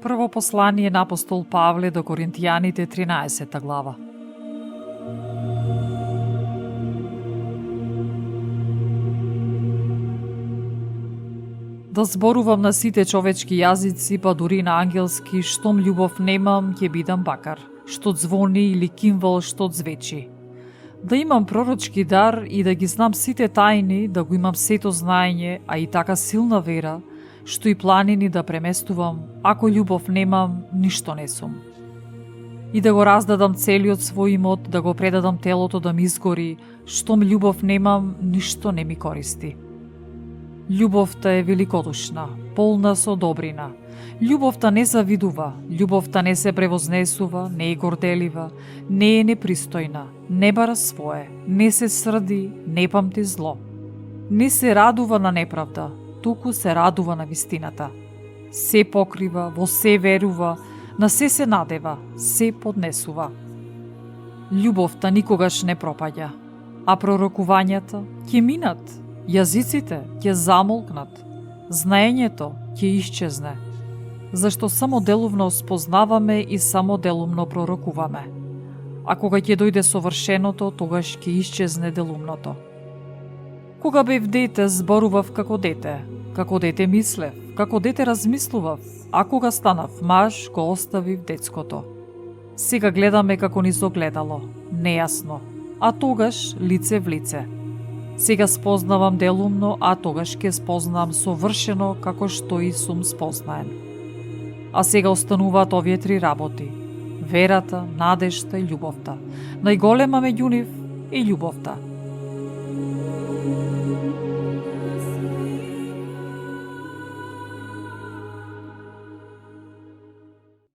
Прво послание на апостол Павле до Коринтијаните 13 глава. Да зборувам на сите човечки јазици, па дури на ангелски, штом љубов немам, ќе бидам бакар, што звони или кимвал што звечи. Да имам пророчки дар и да ги знам сите тајни, да го имам сето знаење, а и така силна вера, што и планини да преместувам, ако љубов немам, ништо не сум. И да го раздадам целиот свој имот, да го предадам телото да ми изгори, штом љубов немам, ништо не ми користи. Љубовта е великодушна, полна со добрина. Љубовта не завидува, љубовта не се превознесува, не е горделива, не е непристојна, не бара свое, не се срди, не памти зло. Не се радува на неправда, туку се радува на вистината. Се покрива, во се верува, на се надева, се поднесува. Љубовта никогаш не пропаѓа, а пророкувањата ќе минат, јазиците ќе замолкнат, знаењето ќе исчезне, зашто само делумно спознаваме и само делумно пророкуваме. А кога ќе дојде совршеното, тогаш ќе исчезне делумното. Кога бев дете, зборував како дете мислев, како дете размислував, а кога станав маж, го оставив детското. Сега гледаме како ни согледало, нејасно, а тогаш лице в лице. Сега спознавам делумно, а тогаш ќе спознавам совршено како што и сум спознаен. А сега остануваат овие три работи: верата, надежта и љубовта. Најголема меѓу нив е љубовта.